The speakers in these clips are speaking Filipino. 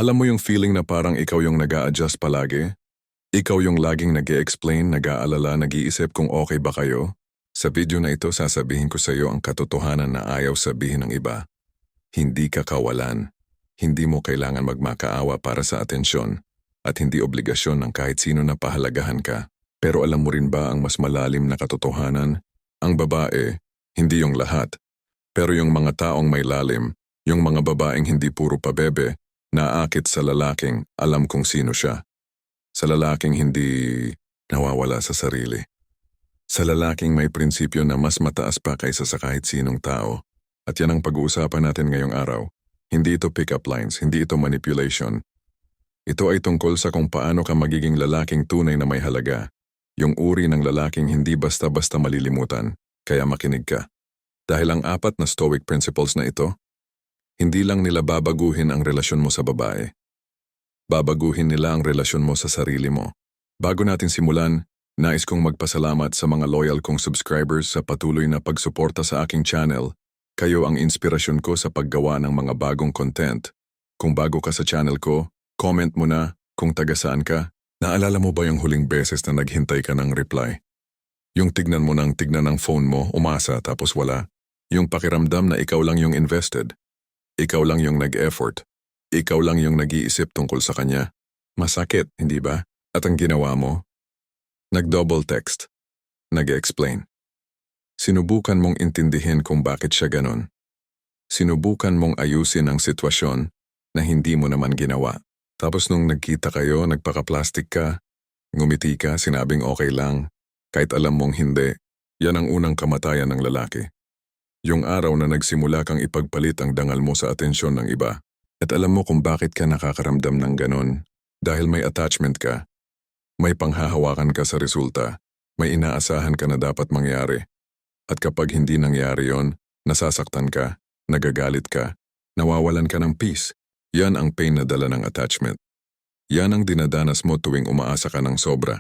Alam mo yung feeling na parang ikaw yung nag-a-adjust palagi? Ikaw yung laging nag-e-explain, nag-aalala, nag-iisip kung okay ba kayo? Sa video na ito sasabihin ko sa iyo ang katotohanan na ayaw sabihin ng iba. Hindi ka kawalan. Hindi mo kailangan magmakaawa para sa atensyon at hindi obligasyon ng kahit sino na pahalagahan ka. Pero alam mo rin ba ang mas malalim na katotohanan? Ang babae, hindi yung lahat. Pero yung mga taong may lalim, yung mga babaeng hindi puro pabebe, naaakit sa lalaking alam kung sino siya. Sa lalaking hindi nawawala sa sarili. Sa lalaking may prinsipyo na mas mataas pa kaysa sa kahit sinong tao. At yan ang pag-uusapan natin ngayong araw. Hindi ito pick-up lines, hindi ito manipulation. Ito ay tungkol sa kung paano ka magiging lalaking tunay na may halaga. Yung uri ng lalaking hindi basta-basta malilimutan, kaya makinig ka. Dahil ang 4 na Stoic principles na ito, hindi lang nila babaguhin ang relasyon mo sa babae. Babaguhin nila ang relasyon mo sa sarili mo. Bago natin simulan, nais kong magpasalamat sa mga loyal kong subscribers sa patuloy na pagsuporta sa aking channel. Kayo ang inspirasyon ko sa paggawa ng mga bagong content. Kung bago ka sa channel ko, comment mo na kung taga saan ka. Naalala mo ba yung huling beses na naghintay ka ng reply? Yung tignan mo ng tignan ng phone mo, umasa tapos wala. Yung pakiramdam na ikaw lang yung invested. Ikaw lang yung nag-effort. Ikaw lang yung nag-iisip tungkol sa kanya. Masakit, hindi ba? At ang ginawa mo? Nag-double text. Nag-explain. Sinubukan mong intindihin kung bakit siya ganon. Sinubukan mong ayusin ang sitwasyon na hindi mo naman ginawa. Tapos nung nagkita kayo, nagpaka-plastic ka, ngumiti ka, sinabing okay lang, kahit alam mong hindi, yan ang unang kamatayan ng lalaki. Yung araw na nagsimula kang ipagpalit ang dangal mo sa atensyon ng iba. At alam mo kung bakit ka nakakaramdam ng ganon. Dahil may attachment ka. May panghahawakan ka sa resulta. May inaasahan ka na dapat mangyari. At kapag hindi nangyari yon, nasasaktan ka, nagagalit ka, nawawalan ka ng peace. Yan ang pain na dala ng attachment. Yan ang dinadanas mo tuwing umaasa ka ng sobra.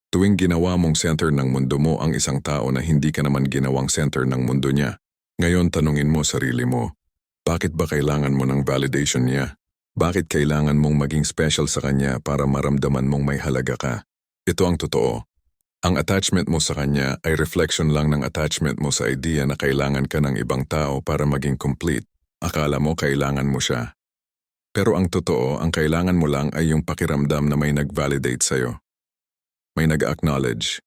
Tuwing ginawa mong center ng mundo mo ang isang tao na hindi ka naman ginawang center ng mundo niya. Ngayon tanungin mo sarili mo, bakit ba kailangan mo ng validation niya? Bakit kailangan mong maging special sa kanya para maramdaman mong may halaga ka? Ito ang totoo. Ang attachment mo sa kanya ay reflection lang ng attachment mo sa idea na kailangan ka ng ibang tao para maging complete. Akala mo kailangan mo siya. Pero ang totoo, ang kailangan mo lang ay yung pakiramdam na may nag-validate sa'yo. May nag-acknowledge.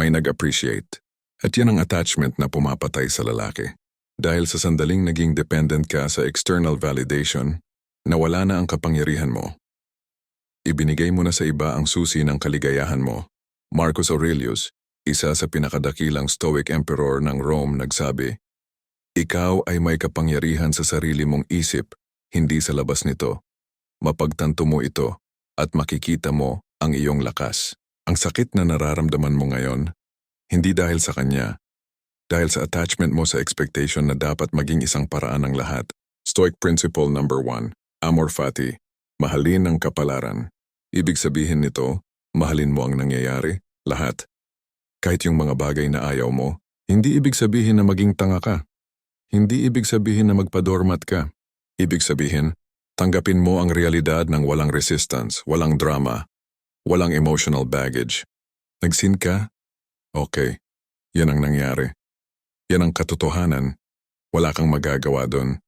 May nag-appreciate. At yan ang attachment na pumapatay sa lalaki. Dahil sa sandaling naging dependent ka sa external validation, nawala na ang kapangyarihan mo. Ibinigay mo na sa iba ang susi ng kaligayahan mo. Marcus Aurelius, isa sa pinakadakilang Stoic Emperor ng Rome, nagsabi, "Ikaw ay may kapangyarihan sa sarili mong isip, hindi sa labas nito. Mapagtanto mo ito at makikita mo ang iyong lakas." Ang sakit na nararamdaman mo ngayon, hindi dahil sa kanya, dahil sa attachment mo sa expectation na dapat maging isang paraan ng lahat. Stoic Principle number 1, Amor Fati, mahalin ang kapalaran. Ibig sabihin nito, mahalin mo ang nangyayari, lahat. Kahit yung mga bagay na ayaw mo, hindi ibig sabihin na maging tanga ka. Hindi ibig sabihin na magpadormat ka. Ibig sabihin, tanggapin mo ang realidad ng walang resistance, walang drama, walang emotional baggage. Nagsin ka? Okay, yan ang nangyari. Yan ang katotohanan. Wala kang magagawa doon.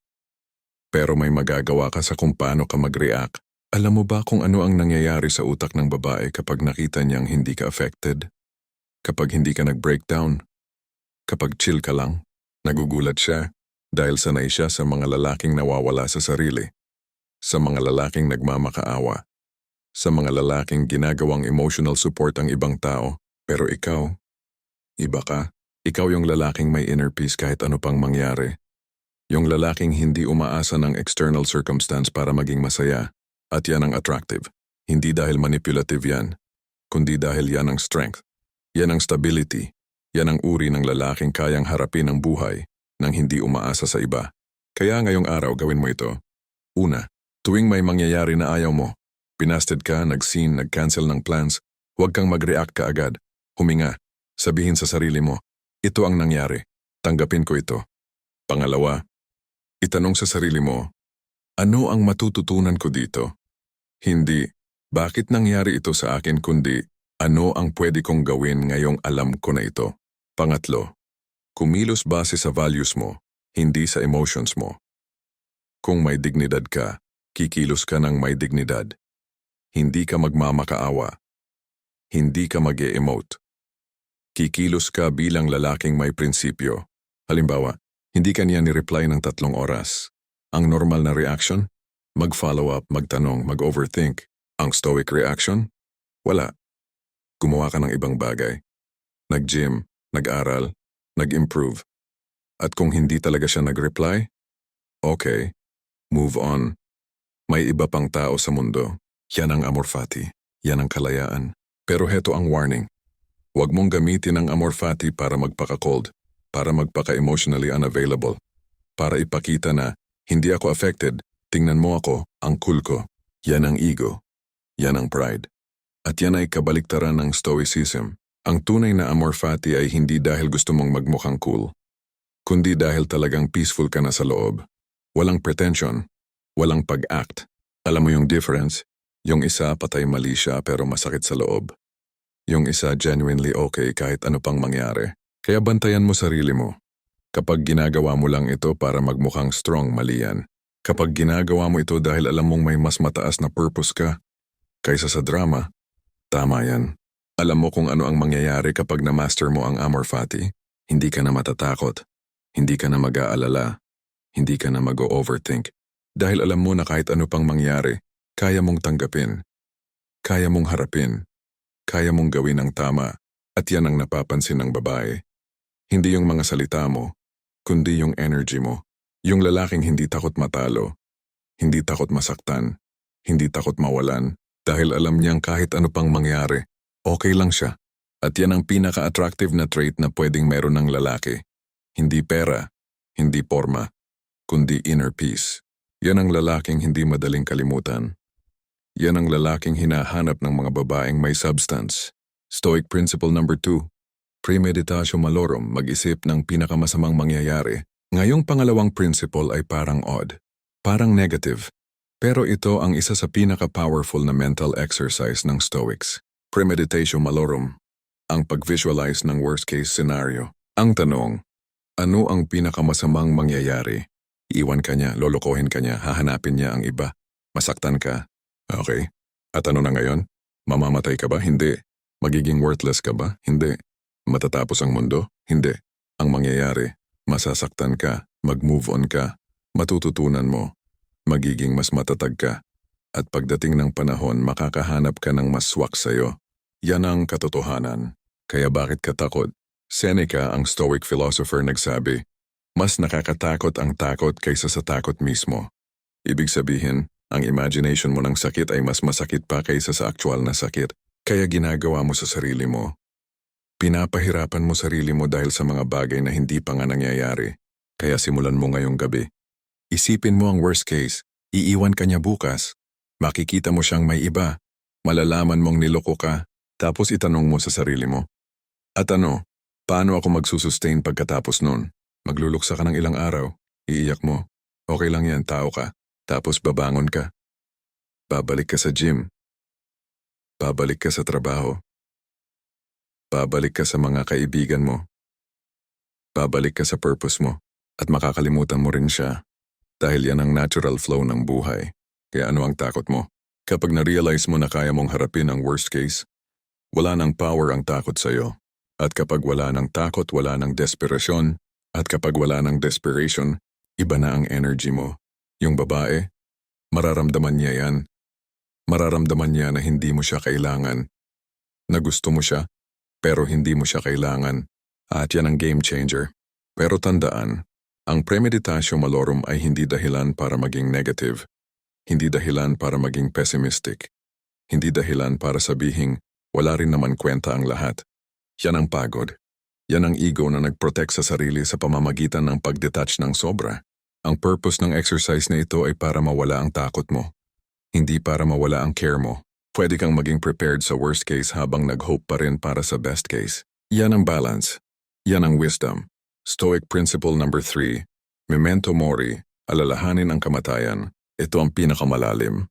Pero may magagawa ka sa kung paano ka mag-react. Alam mo ba kung ano ang nangyayari sa utak ng babae kapag nakita niyang hindi ka affected? Kapag hindi ka nag-breakdown? Kapag chill ka lang? Nagugulat siya dahil sanay siya sa mga lalaking nawawala sa sarili. Sa mga lalaking nagmamakaawa. Sa mga lalaking ginagawang emotional support ang ibang tao. Pero ikaw, iba ka. Ikaw yung lalaking may inner peace kahit ano pang mangyari. Yung lalaking hindi umaasa ng external circumstance para maging masaya. At yan ang attractive. Hindi dahil manipulative yan, kundi dahil yan ang strength. Yan ang stability. Yan ang uri ng lalaking kayang harapin ang buhay nang hindi umaasa sa iba. Kaya ngayong araw gawin mo ito. Una, tuwing may mangyayari na ayaw mo, pinasted ka, nag-scene, nag-cancel ng plans, huwag kang mag-react ka agad. Huminga. Sabihin sa sarili mo, ito ang nangyari. Tanggapin ko ito. Pangalawa, itanong sa sarili mo, Ano ang matututunan ko dito? Hindi, bakit nangyari ito sa akin kundi, ano ang pwede kong gawin ngayong alam ko na ito? Pangatlo, kumilos base sa values mo, hindi sa emotions mo. Kung may dignidad ka, kikilos ka ng may dignidad. Hindi ka magmamakaawa. Hindi ka mag-e-emote. Kikilos ka bilang lalaking may prinsipyo. Halimbawa, hindi ka niya ni-reply ng 3 oras. Ang normal na reaction? Mag-follow up, magtanong, mag-overthink. Ang stoic reaction? Wala. Gumawa ka ng ibang bagay. Nag-gym, nag-aral, nag-improve. At kung hindi talaga siya nag-reply, okay, move on. May iba pang tao sa mundo. Yan ang amor fati. Yan ang kalayaan. Pero heto ang warning. Huwag mong gamitin ang amor fati para magpaka-cold, para magpaka-emotionally unavailable, para ipakita na hindi ako affected, tingnan mo ako, ang cool ko. Yan ang ego. Yan ang pride. At yan ay kabaliktaran ng stoicism. Ang tunay na amor fati ay hindi dahil gusto mong magmukhang cool, kundi dahil talagang peaceful ka na sa loob. Walang pretension, walang pag-act. Alam mo yung difference? Yung isa patay mali siya pero masakit sa loob. Yung isa genuinely okay kahit ano pang mangyari. Kaya bantayan mo sarili mo. Kapag ginagawa mo lang ito para magmukhang strong, mali yan. Kapag ginagawa mo ito dahil alam mong may mas mataas na purpose ka kaysa sa drama, tama yan. Alam mo kung ano ang mangyayari kapag na-master mo ang amor fati? Hindi ka na matatakot. Hindi ka na mag-aalala. Hindi ka na mag-overthink. Dahil alam mo na kahit ano pang mangyari, kaya mong tanggapin. Kaya mong harapin. Kaya mong gawin ang tama. At yan ang napapansin ng babae. Hindi yung mga salita mo, kundi yung energy mo. Yung lalaking hindi takot matalo. Hindi takot masaktan. Hindi takot mawalan. Dahil alam niyang kahit ano pang mangyari, okay lang siya. At yan ang pinaka-attractive na trait na pwedeng meron ng lalaki. Hindi pera, hindi porma, kundi inner peace. Yan ang lalaking hindi madaling kalimutan. Yan ang lalaking hinahanap ng mga babaeng may substance. Stoic principle number 2. Premeditatio malorum, mag-isip ng pinakamasamang mangyayari. Ngayong pangalawang principle ay parang odd, parang negative. Pero ito ang isa sa pinaka-powerful na mental exercise ng Stoics. Premeditatio malorum, ang pag-visualize ng worst-case scenario. Ang tanong, ano ang pinakamasamang mangyayari? Iiwan ka niya, lolokohin ka niya, hahanapin niya ang iba. Masaktan ka. Okay. At ano na ngayon? Mamamatay ka ba? Hindi. Magiging worthless ka ba? Hindi. Matatapos ang mundo? Hindi. Ang mangyayari, masasaktan ka, mag-move on ka, matututunan mo, magiging mas matatag ka. At pagdating ng panahon, makakahanap ka ng mas swak sa'yo. Yan ang katotohanan. Kaya bakit ka takot? Seneca, ang Stoic philosopher, nagsabi, mas nakakatakot ang takot kaysa sa takot mismo. Ibig sabihin, ang imagination mo ng sakit ay mas masakit pa kaysa sa actual na sakit. Kaya ginagawa mo sa sarili mo. Pinapahirapan mo sarili mo dahil sa mga bagay na hindi pa nga nangyayari. Kaya simulan mo ngayong gabi. Isipin mo ang worst case. Iiwan ka niya bukas. Makikita mo siyang may iba. Malalaman mong niloko ka. Tapos itanong mo sa sarili mo. At ano, paano ako magsusustain pagkatapos nun? Magluluksa ka ng ilang araw. Iiyak mo. Okay lang yan, tao ka. Tapos babangon ka. Babalik ka sa gym. Babalik ka sa trabaho. Babalik ka sa mga kaibigan mo. Babalik ka sa purpose mo. At makakalimutan mo rin siya. Dahil yan ang natural flow ng buhay. Kaya ano ang takot mo? Kapag na-realize mo na kaya mong harapin ang worst case, wala nang power ang takot sa'yo. At kapag wala nang takot, wala nang desperasyon. At kapag wala nang desperation, iba na ang energy mo. Yung babae, mararamdaman niya yan. Mararamdaman niya na hindi mo siya kailangan. Na gusto mo siya, pero hindi mo siya kailangan. At yan ang game changer. Pero tandaan, ang premeditatio malorum ay hindi dahilan para maging negative. Hindi dahilan para maging pessimistic. Hindi dahilan para sabihing, wala rin naman kwenta ang lahat. Yan ang pagod. Yan ang ego na nag-protect sa sarili sa pamamagitan ng pag-detach ng sobra. Ang purpose ng exercise na ito ay para mawala ang takot mo. Hindi para mawala ang care mo. Pwede kang maging prepared sa worst case habang nag-hope pa rin para sa best case. Yan ang balance. Yan ang wisdom. Stoic principle number 3. Memento mori, alalahanin ang kamatayan. Ito ang pinakamalalim,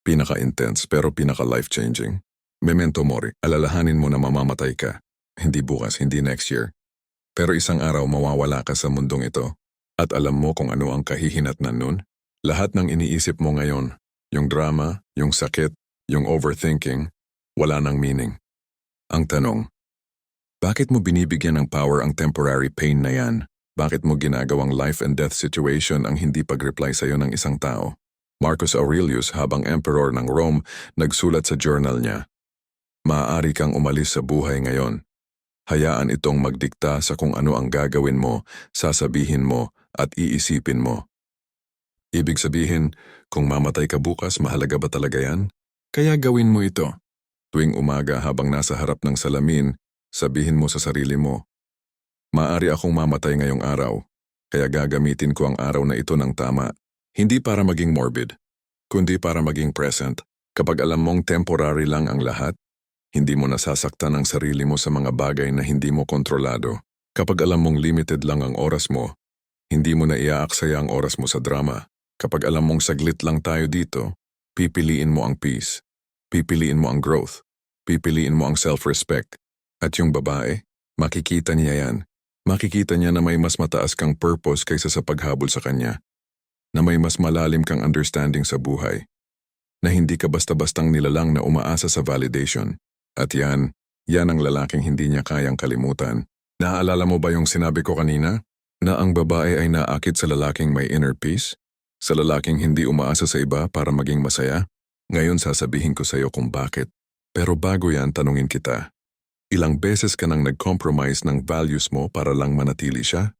pinaka-intense pero pinaka-life-changing. Memento mori, alalahanin mo na mamamatay ka. Hindi bukas, hindi next year. Pero isang araw mawawala ka sa mundong ito. At alam mo kung ano ang kahihinatnan nun? Lahat ng iniisip mo ngayon, yung drama, yung sakit, yung overthinking, wala nang meaning. Ang tanong, bakit mo binibigyan ng power ang temporary pain na yan? Bakit mo ginagawang life and death situation ang hindi pag-reply sa'yo ng isang tao? Marcus Aurelius habang emperor ng Rome nagsulat sa journal niya, maaari kang umalis sa buhay ngayon. Hayaan itong magdikta sa kung ano ang gagawin mo, sasabihin mo at iisipin mo. Ibig sabihin, kung mamatay ka bukas, mahalaga ba talaga yan? Kaya gawin mo ito. Tuwing umaga habang nasa harap ng salamin, sabihin mo sa sarili mo, maaari akong mamatay ngayong araw, kaya gagamitin ko ang araw na ito ng tama. Hindi para maging morbid, kundi para maging present. Kapag alam mong temporary lang ang lahat, hindi mo nasasaktan ang sarili mo sa mga bagay na hindi mo kontrolado. Kapag alam mong limited lang ang oras mo, hindi mo na iaaksaya ang oras mo sa drama. Kapag alam mong saglit lang tayo dito, pipiliin mo ang peace, pipiliin mo ang growth, pipiliin mo ang self-respect. At yung babae, makikita niya yan. Makikita niya na may mas mataas kang purpose kaysa sa paghabol sa kanya. Na may mas malalim kang understanding sa buhay. Na hindi ka basta-bastang nilalang na umaasa sa validation. At yan ang lalaking hindi niya kayang kalimutan. Naaalala mo ba yung sinabi ko kanina? Na ang babae ay naakit sa lalaking may inner peace? Sa lalaking hindi umaasa sa iba para maging masaya? Ngayon sasabihin ko sa iyo kung bakit. Pero bago yan, tanungin kita. Ilang beses ka nang nag-compromise ng values mo para lang manatili siya?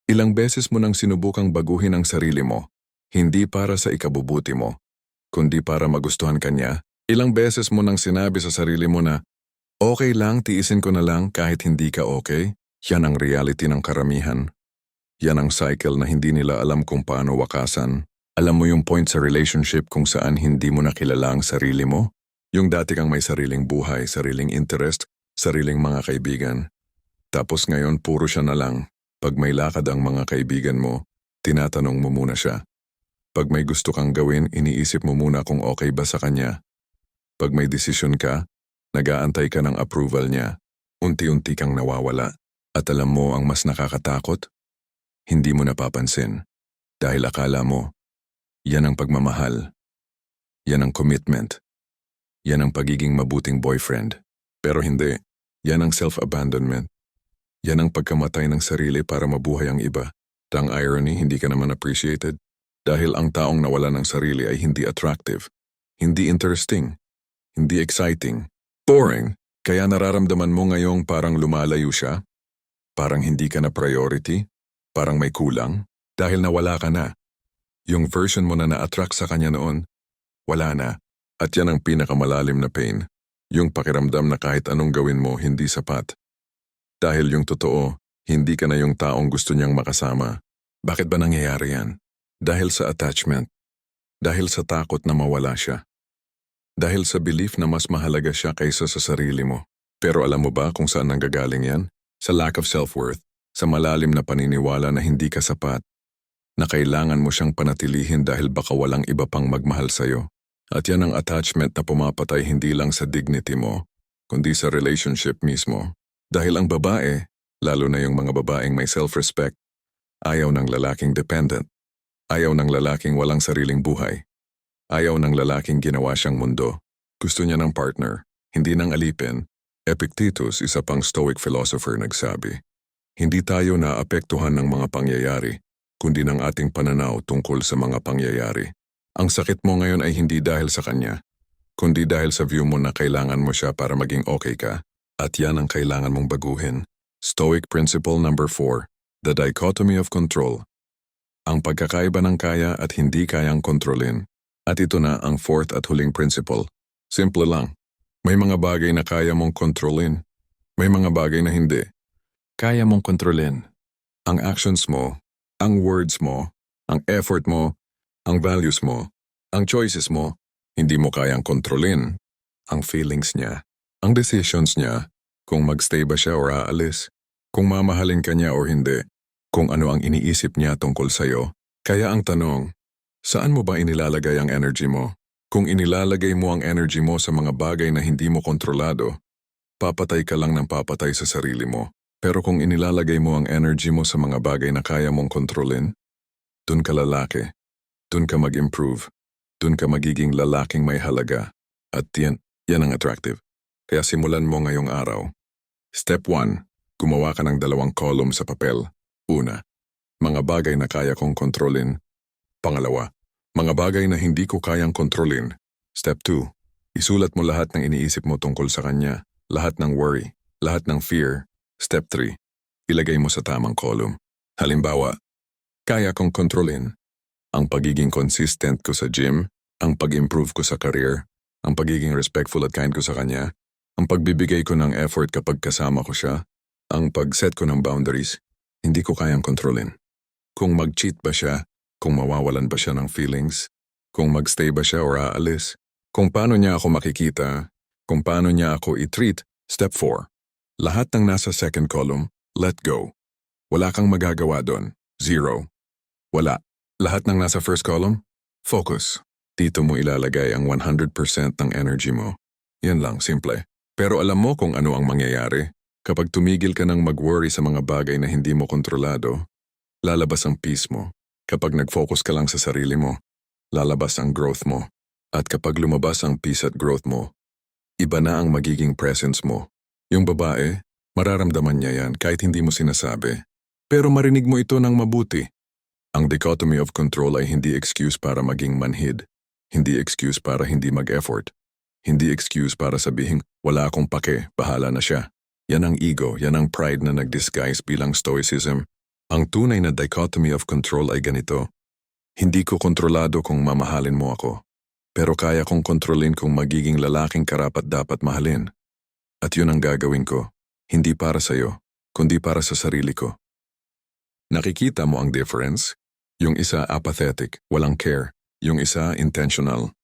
Ilang beses mo nang sinubukang baguhin ang sarili mo, hindi para sa ikabubuti mo, kundi para magustuhan ka niya? Ilang beses mo nang sinabi sa sarili mo na, okay lang, tiisin ko na lang kahit hindi ka okay? Yan ang reality ng karamihan. Yan ang cycle na hindi nila alam kung paano wakasan. Alam mo yung point sa relationship kung saan hindi mo nakilala ang sarili mo? Yung dati kang may sariling buhay, sariling interest, sariling mga kaibigan. Tapos ngayon puro siya na lang. Pag may lakad ang mga kaibigan mo, tinatanong mo muna siya. Pag may gusto kang gawin, iniisip mo muna kung okay ba sa kanya. Pag may desisyon ka, nag-aantay ka ng approval niya. Unti-unti kang nawawala. At alam mo ang mas nakakatakot? Hindi mo napapansin. Dahil akala mo, yan ang pagmamahal. Yan ang commitment. Yan ang pagiging mabuting boyfriend. Pero hindi. Yan ang self-abandonment. Yan ang pagkamatay ng sarili para mabuhay ang iba. Ang irony, hindi ka naman appreciated. Dahil ang taong nawala ng sarili ay hindi attractive. Hindi interesting. Hindi exciting. Boring. Kaya nararamdaman mo ngayong parang lumalayo siya. Parang hindi ka na priority. Parang may kulang. Dahil nawala ka na. Yung version mo na na-attract sa kanya noon, wala na. At yan ang pinakamalalim na pain. Yung pakiramdam na kahit anong gawin mo, hindi sapat. Dahil yung totoo, hindi ka na yung taong gusto niyang makasama. Bakit ba nangyayari yan? Dahil sa attachment. Dahil sa takot na mawala siya. Dahil sa belief na mas mahalaga siya kaysa sa sarili mo. Pero alam mo ba kung saan nanggagaling yan? Sa lack of self-worth. Sa malalim na paniniwala na hindi ka sapat. Na kailangan mo siyang panatilihin dahil baka walang iba pang magmahal sa'yo. At yan ang attachment na pumapatay hindi lang sa dignity mo, kundi sa relationship mismo. Dahil ang babae, lalo na yung mga babaeng may self-respect, ayaw ng lalaking dependent. Ayaw ng lalaking walang sariling buhay. Ayaw ng lalaking ginawa siyang mundo. Gusto niya ng partner, hindi ng alipin. Epictetus, isa pang Stoic philosopher, nagsabi, hindi tayo naapektuhan ng mga pangyayari, kundi ng ating pananaw tungkol sa mga pangyayari. Ang sakit mo ngayon ay hindi dahil sa kanya, kundi dahil sa view mo na kailangan mo siya para maging okay ka. At yan ang kailangan mong baguhin. Stoic Principle number 4, The Dichotomy of Control. Ang pagkakaiba ng kaya at hindi kayang kontrolin. At ito na ang fourth at huling principle. Simple lang. May mga bagay na kaya mong kontrolin. May mga bagay na hindi. Kaya mong kontrolin. Ang actions mo, ang words mo, ang effort mo, ang values mo, ang choices mo, hindi mo kayang kontrolin. Ang feelings niya, ang decisions niya, kung magstay ba siya o aalis, kung mamahalin ka niya o hindi, kung ano ang iniisip niya tungkol sa'yo. Kaya ang tanong, Saan mo ba inilalagay ang energy mo? Kung inilalagay mo ang energy mo sa mga bagay na hindi mo kontrolado, papatay ka lang ng papatay sa sarili mo. Pero kung inilalagay mo ang energy mo sa mga bagay na kaya mong kontrolin, dun ka lalaki, dun ka mag-improve, dun ka magiging lalaking may halaga. At yan ang attractive. Kaya simulan mo ngayong araw. Step 1. Gumawa ka ng 2 column sa papel. Una, mga bagay na kaya kong kontrolin. Pangalawa, mga bagay na hindi ko kayang kontrolin. Step 2. Isulat mo lahat ng iniisip mo tungkol sa kanya, lahat ng worry, lahat ng fear. Step 3. Ilagay mo sa tamang column. Halimbawa, kaya kong kontrolin ang pagiging consistent ko sa gym, ang pag-improve ko sa career, ang pagiging respectful at kind ko sa kanya, ang pagbibigay ko ng effort kapag kasama ko siya, ang pag-set ko ng boundaries, hindi ko kayang kontrolin. Kung mag-cheat ba siya, kung mawawalan ba siya ng feelings, kung magstay ba siya or aalis, kung paano niya ako makikita, kung paano niya ako i-treat. Step 4. Lahat ng nasa second column, let go. Wala kang magagawa doon. 0. Wala. Lahat ng nasa first column, focus. Dito mo ilalagay ang 100% ng energy mo. Yan lang, simple. Pero alam mo kung ano ang mangyayari? Kapag tumigil ka ng mag-worry sa mga bagay na hindi mo kontrolado, lalabas ang peace mo. Kapag nag-focus ka lang sa sarili mo, lalabas ang growth mo. At kapag lumabas ang peace at growth mo, iba na ang magiging presence mo. Yung babae, mararamdaman niya yan kahit hindi mo sinasabi. Pero marinig mo ito ng mabuti. Ang dichotomy of control ay hindi excuse para maging manhid. Hindi excuse para hindi mag-effort. Hindi excuse para sabihin, wala akong pake, bahala na siya. Yan ang ego, yan ang pride na nag-disguise bilang stoicism. Ang tunay na dichotomy of control ay ganito. Hindi ko kontrolado kung mamahalin mo ako. Pero kaya kong kontrolin kung magiging lalaking karapat-dapat mahalin. At yun ang gagawin ko. Hindi para sa'yo, kundi para sa sarili ko. Nakikita mo ang difference? Yung isa apathetic, walang care. Yung isa intentional.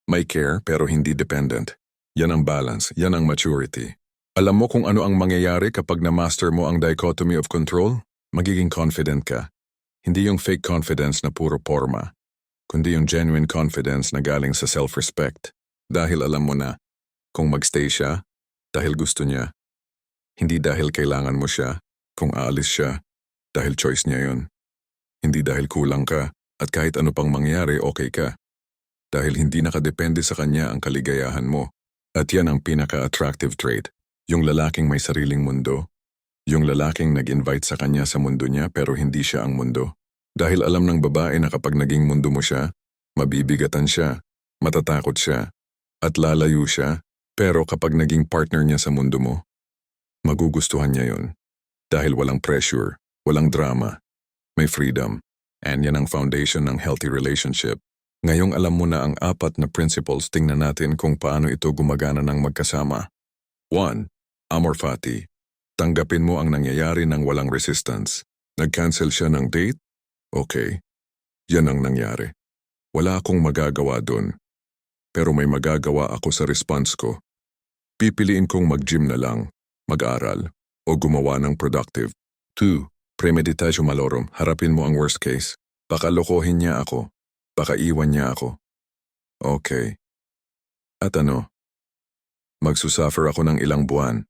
May care pero hindi dependent. Yan ang balance, yan ang maturity. Alam mo kung ano ang mangyayari kapag na-master mo ang dichotomy of control? Magiging confident ka. Hindi yung fake confidence na puro porma, kundi yung genuine confidence na galing sa self-respect. Dahil alam mo na, kung magstay siya, dahil gusto niya. Hindi dahil kailangan mo siya, kung aalis siya, dahil choice niya yun. Hindi dahil kulang ka, at kahit ano pang mangyari, okay ka. Dahil hindi nakadepende sa kanya ang kaligayahan mo. At yan ang pinaka-attractive trait. Yung lalaking may sariling mundo. Yung lalaking nag-invite sa kanya sa mundo niya pero hindi siya ang mundo. Dahil alam ng babae na kapag naging mundo mo siya, mabibigatan siya, matatakot siya, at lalayo siya. Pero kapag naging partner niya sa mundo mo, magugustuhan niya yun. Dahil walang pressure, walang drama, may freedom. And yan ang foundation ng healthy relationship. Ngayong alam mo na ang 4 na principles, tingnan natin kung paano ito gumagana ng magkasama. 1. Amor fati. Tanggapin mo ang nangyayari ng walang resistance. Nag-cancel siya ng date? Okay. Yan ang nangyari. Wala akong magagawa doon. Pero may magagawa ako sa response ko. Pipiliin kong mag-gym na lang, mag-aral, o gumawa ng productive. 2. Premeditatio malorum. Harapin mo ang worst case. Baka lokohin niya ako. Baka iwan niya ako. Okay. At ano? Magsusuffer ako ng ilang buwan.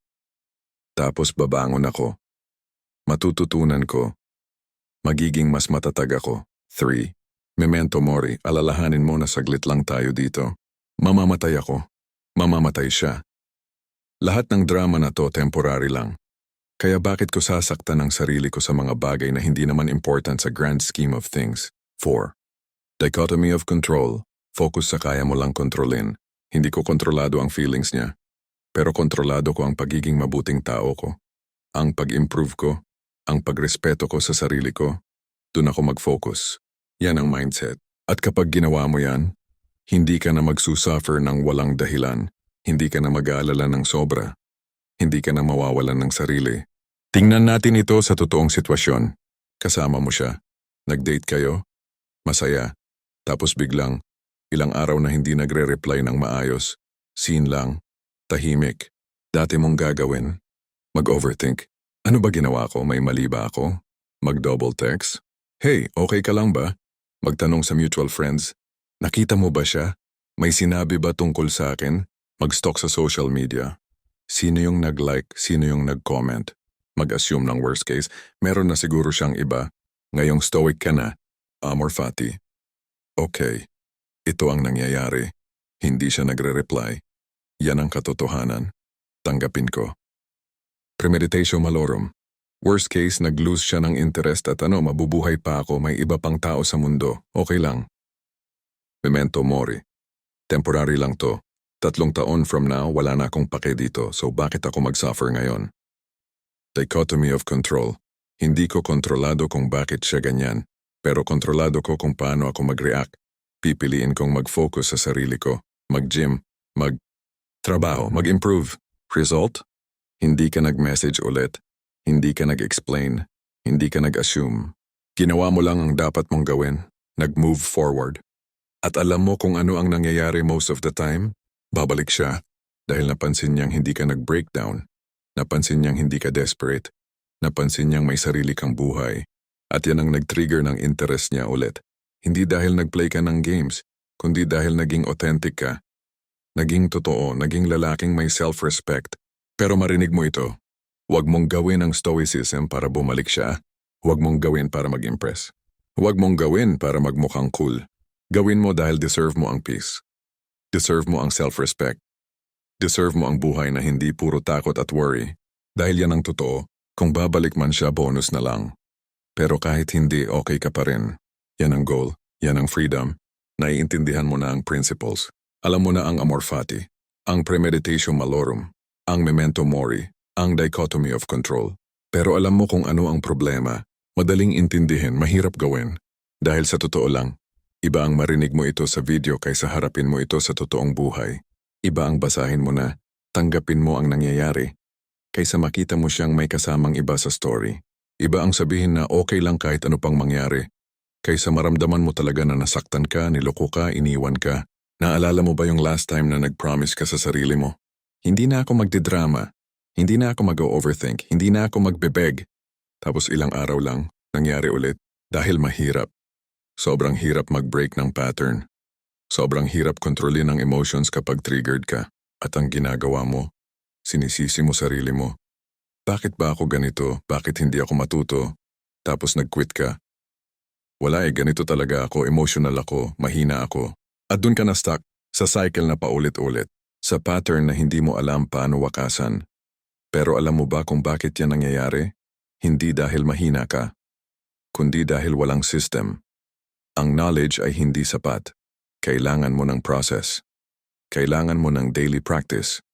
Tapos babangon ako. Matututunan ko. Magiging mas matatag ako. 3. Memento mori, alalahanin mo na saglit lang tayo dito. Mamamatay ako. Mamamatay siya. Lahat ng drama na to temporary lang. Kaya bakit ko sasaktan ang sarili ko sa mga bagay na hindi naman important sa grand scheme of things? 4. Dichotomy of control. Focus sa kaya mo lang kontrolin. Hindi ko kontrolado ang feelings niya. Pero kontrolado ko ang pagiging mabuting tao ko. Ang pag-improve ko. Ang pagrespeto ko sa sarili ko. Doon ako mag-focus. Yan ang mindset. At kapag ginawa mo yan, hindi ka na magsusuffer ng walang dahilan. Hindi ka na mag-aalala ng sobra. Hindi ka na mawawalan ng sarili. Tingnan natin ito sa totoong sitwasyon. Kasama mo siya. Nag-date kayo. Masaya. Tapos biglang, ilang araw na hindi nagre-reply ng maayos. Scene lang. Tahimik. Dati mong gagawin. Mag-overthink. Ano ba ginawa ko? May mali ba ako? Mag-double text? Hey, okay ka lang ba? Magtanong sa mutual friends, nakita mo ba siya? May sinabi ba tungkol sa akin? Mag-stalk sa social media. Sino yung nag-like, sino yung nag-comment? Mag-assume ng worst case, meron na siguro siyang iba. Ngayong stoic ka na, Amor Fati. Okay, ito ang nangyayari. Hindi siya nagre-reply. Yan ang katotohanan. Tanggapin ko. Premeditatio malorum. Worst case, nag-lose siya ng interest at mabubuhay pa ako, may iba pang tao sa mundo. Okay lang. Memento mori. Temporary lang to. 3 taon from now, wala na akong pake dito, so bakit ako mag-suffer ngayon? Dichotomy of control. Hindi ko kontrolado kung bakit siya ganyan, pero kontrolado ko kung paano ako mag-react. Pipiliin kong mag-focus sa sarili ko, mag-gym, mag-trabaho, mag-improve. Result? Hindi ka nag-message ulit, hindi ka nag-explain, hindi ka nag-assume. Ginawa mo lang ang dapat mong gawin, nag-move forward. At alam mo kung ano ang nangyayari most of the time? Babalik siya dahil napansin niyang hindi ka nag-breakdown, napansin niyang hindi ka desperate, napansin niyang may sarili kang buhay. At yan ang nag-trigger ng interest niya ulit. Hindi dahil nag-play ka ng games, kundi dahil naging authentic ka. Naging totoo, naging lalaking may self-respect. Pero marinig mo ito, huwag mong gawin ang stoicism para bumalik siya. Huwag mong gawin para mag-impress. Huwag mong gawin para magmukhang cool. Gawin mo dahil deserve mo ang peace. Deserve mo ang self-respect. Deserve mo ang buhay na hindi puro takot at worry. Dahil yan ang totoo, kung babalik man siya bonus na lang. Pero kahit hindi, okay ka pa rin. Yan ang goal, yan ang freedom. Naiintindihan mo na ang principles. Alam mo na ang amor fati, ang premeditatio malorum, ang memento mori, ang dichotomy of control. Pero alam mo kung ano ang problema. Madaling intindihin, mahirap gawin. Dahil sa totoo lang, iba ang marinig mo ito sa video kaysa harapin mo ito sa totoong buhay. Iba ang basahin mo na, tanggapin mo ang nangyayari, kaysa makita mo siyang may kasamang iba sa story. Iba ang sabihin na okay lang kahit ano pang mangyari, kaysa maramdaman mo talaga na nasaktan ka, niloko ka, iniwan ka. Naalala mo ba yung last time na nag-promise ka sa sarili mo? Hindi na ako magdidrama, hindi na ako mag-overthink, hindi na ako magbebeg. Tapos ilang araw lang, nangyari ulit, dahil mahirap. Sobrang hirap mag-break ng pattern. Sobrang hirap kontrolin ang emotions kapag triggered ka. At ang ginagawa mo, sinisisi mo sarili mo. Bakit ba ako ganito? Bakit hindi ako matuto? Tapos nag-quit ka. Wala ganito talaga ako, emotional ako, mahina ako. At dun ka na stuck, sa cycle na paulit-ulit. Sa pattern na hindi mo alam paano wakasan. Pero alam mo ba kung bakit yan nangyayari? Hindi dahil mahina ka, kundi dahil walang system. Ang knowledge ay hindi sapat. Kailangan mo ng process. Kailangan mo ng daily practice.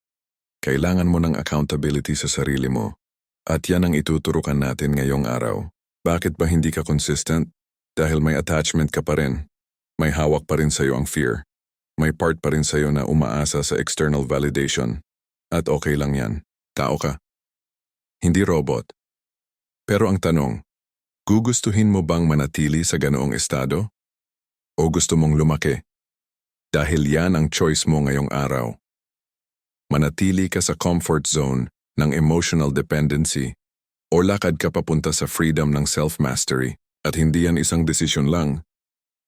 Kailangan mo ng accountability sa sarili mo. At yan ang ituturukan natin ngayong araw. Bakit ba hindi ka consistent? Dahil may attachment ka pa rin. May hawak pa rin sa'yo ang fear. May part pa rin sa'yo na umaasa sa external validation. At okay lang yan. Tao ka. Hindi robot. Pero ang tanong, gugustuhin mo bang manatili sa ganoong estado? O gusto mong lumaki? Dahil yan ang choice mo ngayong araw. Manatili ka sa comfort zone ng emotional dependency o lakad ka papunta sa freedom ng self-mastery. At hindi yan isang desisyon lang.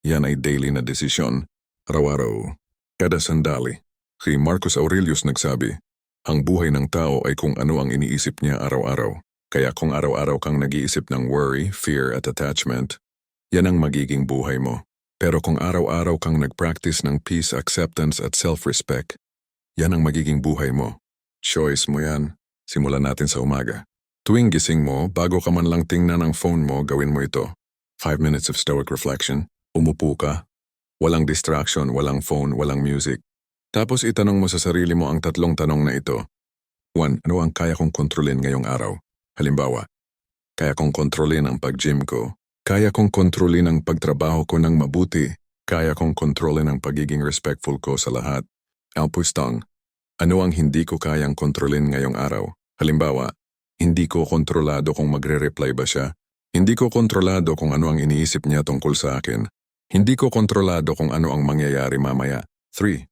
Yan ay daily na desisyon, araw-araw, kada sandali. Si Marcus Aurelius nagsabi, ang buhay ng tao ay kung ano ang iniisip niya araw-araw. Kaya kung araw-araw kang nag-iisip ng worry, fear at attachment, yan ang magiging buhay mo. Pero kung araw-araw kang nag-practice ng peace, acceptance at self-respect, yan ang magiging buhay mo. Choice mo yan. Simulan natin sa umaga. Tuwing gising mo, bago ka man lang tingnan ang phone mo, gawin mo ito. 5 minutes of stoic reflection. Umupo ka. Walang distraction, walang phone, walang music. Tapos itanong mo sa sarili mo ang 3 tanong na ito. 1. Ano ang kaya kong kontrolin ngayong araw? Halimbawa, kaya kong kontrolin ang pag-gym ko. Kaya kong kontrolin ang pagtrabaho ko ng mabuti. Kaya kong kontrolin ang pagiging respectful ko sa lahat. Alpustang, ano ang hindi ko kayang kontrolin ngayong araw? Halimbawa, hindi ko kontrolado kung magre-reply ba siya. Hindi ko kontrolado kung ano ang iniisip niya tungkol sa akin. Hindi ko kontrolado kung ano ang mangyayari mamaya. 3.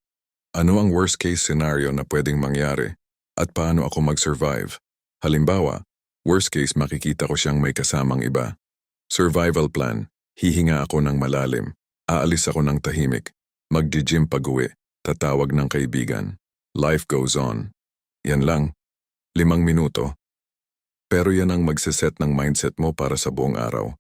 Ano ang worst case scenario na pwedeng mangyari? At paano ako mag-survive? Halimbawa, worst case makikita ko siyang may kasamang iba. Survival plan, hihinga ako ng malalim. Aalis ako ng tahimik. Magdi-gym pag-uwi. Tatawag ng kaibigan. Life goes on. Yan lang. 5 minuto. Pero yan ang magsiset ng mindset mo para sa buong araw.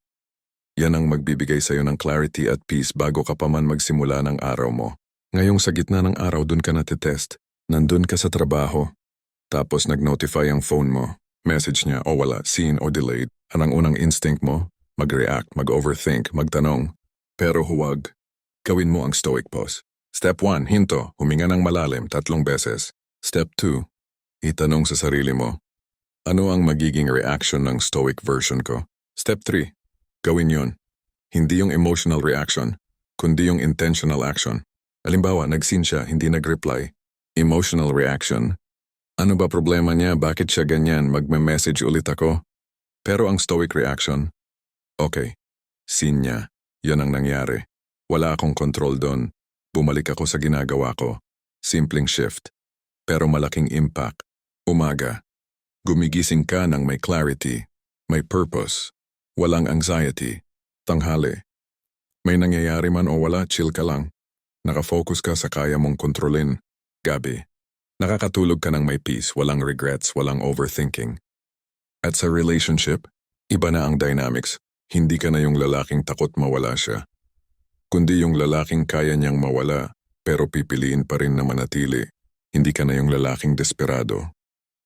Yan ang magbibigay sa'yo ng clarity at peace bago ka pa man magsimula ng araw mo. Ngayong sa gitna ng araw dun ka natitest. Nandun ka sa trabaho. Tapos nag-notify ang phone mo. Message niya o wala, seen o delayed. Anong unang instinct mo? Mag-react, mag-overthink, magtanong. Pero huwag. Gawin mo ang stoic pose. Step 1, hinto, huminga ng malalim 3 beses. Step 2, itanong sa sarili mo, ano ang magiging reaction ng stoic version ko? Step 3, gawin yun. Hindi yung emotional reaction, kundi yung intentional action. Halimbawa, nag-seen siya, hindi nag-reply. Emotional reaction. Ano ba problema niya? Bakit siya ganyan? Magme-message ulit ako. Pero ang stoic reaction, okay, seen niya. Yan ang nangyari. Wala akong control doon. Bumalik ako sa ginagawa ko. Simpleng shift. Pero malaking impact. Umaga. Gumigising ka ng may clarity, may purpose, walang anxiety. Tanghali. May nangyayari man o wala, chill ka lang. Nakafocus ka sa kaya mong kontrolin. Gabi. Nakakatulog ka ng may peace, walang regrets, walang overthinking. At sa relationship, iba na ang dynamics. Hindi ka na yung lalaking takot mawala siya. Kundi yung lalaking kaya niyang mawala, pero pipiliin pa rin na manatili. Hindi ka na yung lalaking desperado.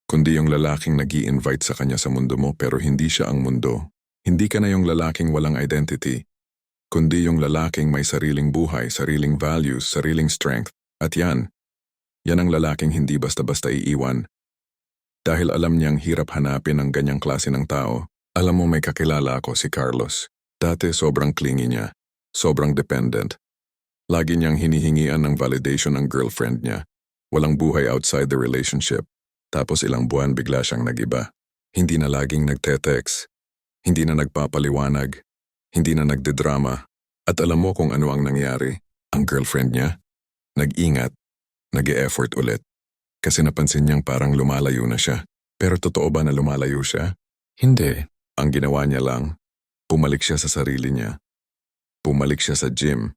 Kundi yung lalaking nag-i-invite sa kanya sa mundo mo pero hindi siya ang mundo. Hindi ka na yung lalaking walang identity. Kundi yung lalaking may sariling buhay, sariling values, sariling strength. At yan ang lalaking hindi basta-basta iiwan. Dahil alam niyang hirap hanapin ang ganyang klase ng tao. Alam mo may kakilala ako si Carlos. Dati sobrang clingy niya. Sobrang dependent. Lagi niyang hinihingian ng validation ng girlfriend niya. Walang buhay outside the relationship. Tapos ilang buwan bigla siyang nag-iba. Hindi na laging nagte-text. Hindi na nagpapaliwanag. Hindi na nagdedrama. At alam mo kung ano ang nangyari? Ang girlfriend niya, nag-ingat, nag-e-effort ulit. Kasi napansin niyang parang lumalayo na siya. Pero totoo ba na lumalayo siya? Hindi. Ang ginawa niya lang, pumalik siya sa sarili niya. Pumalik siya sa gym.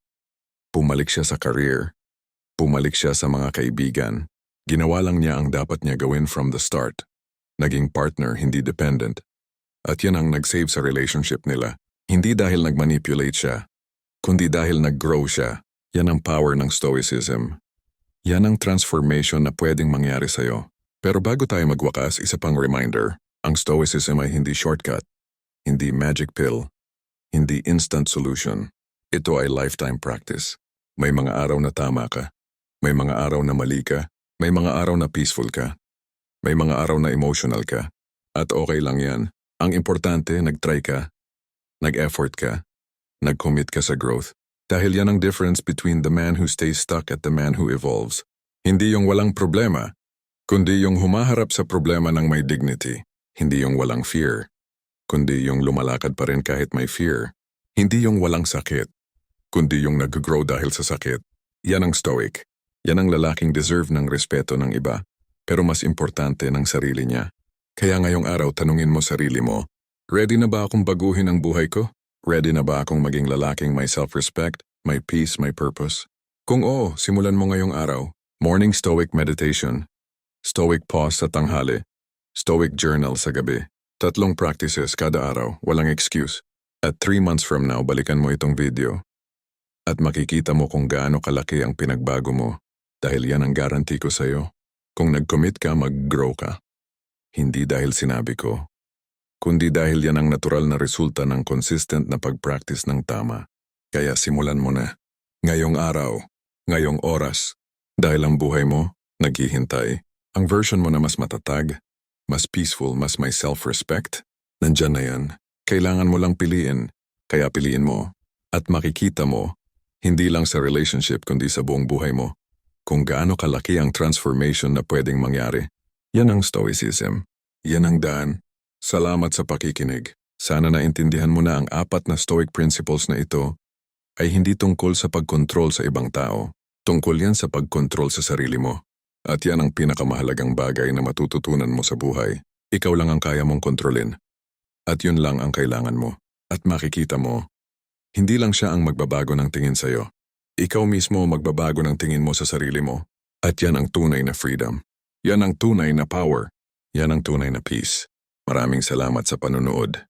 Pumalik siya sa career. Pumalik siya sa mga kaibigan. Ginawa lang niya ang dapat niya gawin from the start. Naging partner, hindi dependent. At yan ang nag-save sa relationship nila. Hindi dahil nag-manipulate siya, kundi dahil nag-grow siya. Yan ang power ng stoicism. Yan ang transformation na pwedeng mangyari sa'yo. Pero bago tayo magwakas, isa pang reminder. Ang stoicism ay hindi shortcut, hindi magic pill, hindi instant solution. Ito ay lifetime practice. May mga araw na tama ka. May mga araw na mali ka. May mga araw na peaceful ka. May mga araw na emotional ka. At okay lang yan. Ang importante, nag-try ka. Nag-effort ka. Nag-commit ka sa growth. Dahil yan ang difference between the man who stays stuck at the man who evolves. Hindi yung walang problema, kundi yung humaharap sa problema ng may dignity. Hindi yung walang fear, kundi yung lumalakad pa rin kahit may fear. Hindi yung walang sakit, kundi yung nag-grow dahil sa sakit. Yan ang stoic. Yan ang lalaking deserve ng respeto ng iba, pero mas importante ng sarili niya. Kaya ngayong araw tanungin mo sarili mo, ready na ba akong baguhin ang buhay ko? Ready na ba akong maging lalaking may self-respect, may peace, may purpose? Kung oo, simulan mo ngayong araw. Morning stoic meditation, stoic pause sa tanghali, stoic journal sa gabi. 3 practices kada araw, walang excuse. At 3 months from now, balikan mo itong video. At makikita mo kung gaano kalaki ang pinagbago mo. Dahil yan ang guarantee ko sa'yo. Kung nag-commit ka, mag-grow ka. Hindi dahil sinabi ko, kundi dahil yan ang natural na resulta ng consistent na pag-practice ng tama. Kaya simulan mo na. Ngayong araw, ngayong oras. Dahil ang buhay mo, naghihintay. Ang version mo na mas matatag, mas peaceful, mas may self-respect, nandyan na yan. Kailangan mo lang piliin, kaya piliin mo. At makikita mo, hindi lang sa relationship kundi sa buong buhay mo, kung gaano kalaki ang transformation na pwedeng mangyari. Yan ang stoicism. Yan ang daan. Salamat sa pakikinig. Sana naintindihan mo na ang 4 na stoic principles na ito ay hindi tungkol sa pagkontrol sa ibang tao. Tungkol yan sa pagkontrol sa sarili mo. At yan ang pinakamahalagang bagay na matututunan mo sa buhay. Ikaw lang ang kaya mong kontrolin. At yun lang ang kailangan mo. At makikita mo, Hindi lang siya ang magbabago ng tingin sa'yo. Ikaw mismo ang magbabago ng tingin mo sa sarili mo. At yan ang tunay na freedom. Yan ang tunay na power. Yan ang tunay na peace. Maraming salamat sa panunood.